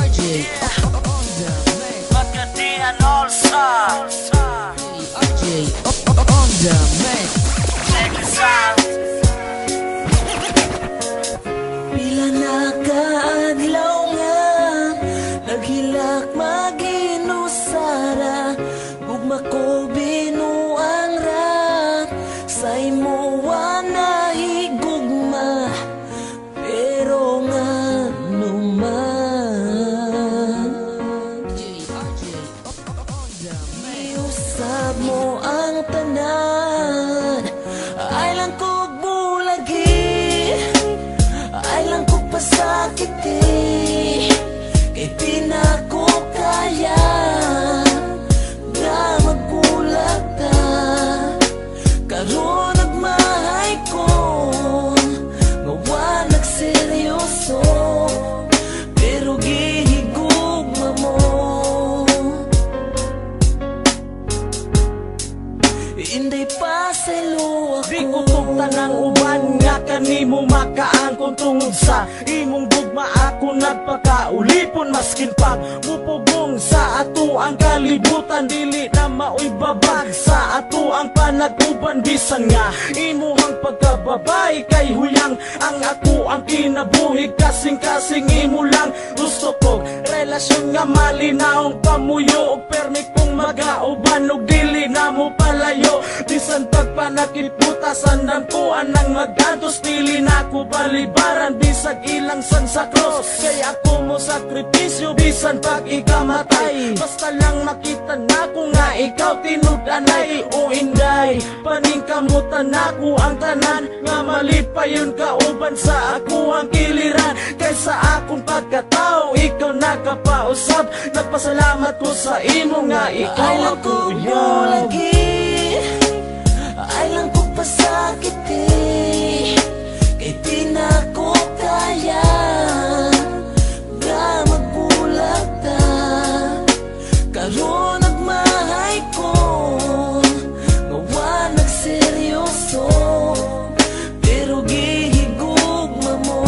RJ on the mix. Magkadihan All-Star RJ on the mix. Check this out. Pila na kaadlaw nga naghilak maginusara, gugma ko binuang ra sa imo na higugma, pero nga naman RJ on the mix. iusab mo ang tanan, ay lang ko bulagi, ay lang ko pasakiti, kay di na ko kaya nga magbulag ta. Karon nagmahay ko nga wa nagseryoso, pero gihigugma mo. Inday pa sa luwa Di ko ko tanang uban nga kanimo makaangkon tungod sa imong gugma. Ako nagpakaulipon maskin pag mupugong sa ato ang kalibutan, dili na maoy babag sa ato ang panag-uban. Bisan nga imuhang pagkababay kay huyang ang ako ang kinabuhi, kasing-kasing imo lang gusto ko. Relasyon nga malinaong pamuyo og permi kong magauban og dili na mo palayo. Bisan pagpanakit butasan ng kuan ng magantos, dili na ko balibaran bisag ilang san sa cross. Kaya ako mo sakripisyo bisan pag ikamatay, basta lang makita na ko nga ikaw tinud-anay. O inday paningkamutan ako ang tanan, nga mali pa yun kauban sa ako ang kiliran. Kaysa akong pagkatao ikaw nakapausap, nagpasalamat ko sa imo nga ikaw ay lang ang ko kuya. bulagi, ay lang ko pasakiti, kay di na ko kaya nga magbulag ta. Karon nagmahay ko nga wa nagseryoso, pero gihigugma mo.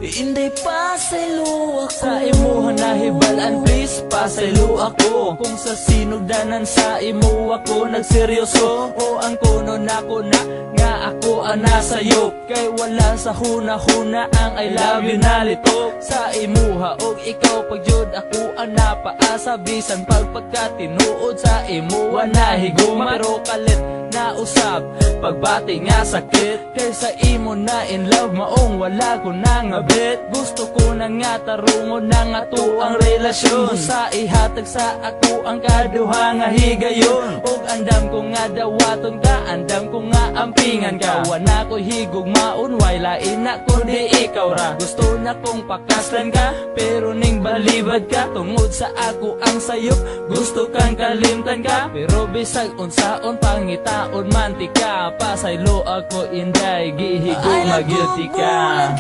Inday pa sa luwa ko Sa imuha nahibalaan please pasaylo ako, kung sa sinugdanan sa imo ako nagseryoso. O ang kuno nako na nga ako ang nasayo, kay wala sa huna-huna ang I love you na litok. Sa imuha og ikaw pagjud ako ang napaasa, bisan pagpagkatinuod sa imuha nahiguma. Pero kalit na usab pagbati nga sakit, kay sa imo na in love maong wala ko na nga bet. Gusto ko na nga tarungon na nga to ang relasyon, sa ihatag sa ako ang kaduha nga higayon. Og andam ko nga dawaton ka, andam ko nga ampingan ka. Wana ko higugmaon, way lain na kundi ikaw ra. Gusto na kong pakaslan ka, pero ning balibad ka. Tungod sa ako ang sayop, gusto kang kalimtan ka. Pero bisag unsaon pangitaon mantika, pasaylo ako inday, gihigugma guilty ka.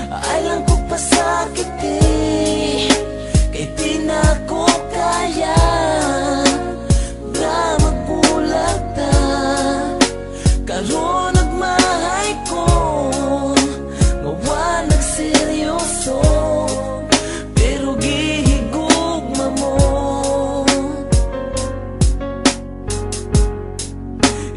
Ay lang ko pasakiti, kay di na ko kaya nga magbulag ta. Karon nagmahay ko nga wa nagseryoso, pero gihigugma mo.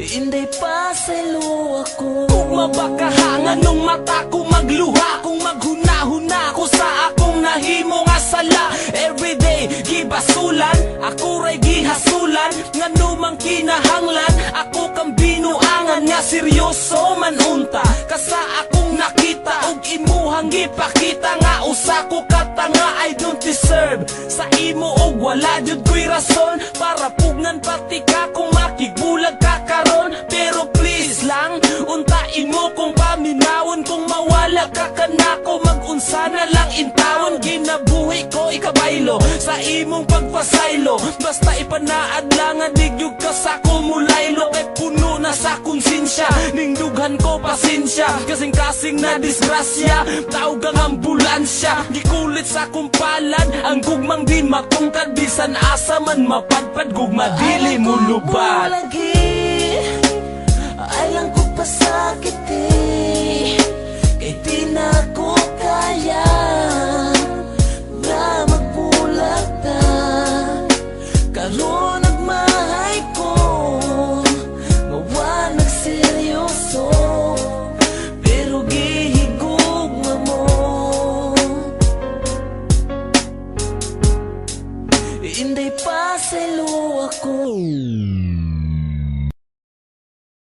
Inday pa sa luwa ko Kung mabakahangan nung mata ko magluha, kung maghuna-huna ko sa akong nahimo nga sala. Everyday gibasulan, ako ray gihasulan, nga numang kinahanglan ako kang binuangan nga seryoso man unta. Kasa akong nakita og imuhang gipakita, nga usa ko katanga I don't deserve sa imo og wala jud ko'y rason para pugnan pati ka kung makigbulag ka karon. Pero please lang untain mo kung paminawon, kung mawala ka kanako mag-unsa na lang intawon. Ginabuhi ko ikabaylo sa imong pagpasaylo, basta ipanaad lang nga digyug ka sa kumulaylo. Kay puno na sa konsensya, ning dughan ko pasensya, kasing-kasing na disgrasya, tawag ang ambulansya. Gikulit sa kumpalan ang gugmang din matungkad, bisan asa man mapadpad gugma dili mo lubad. ay lang ko pasakiti, Wow!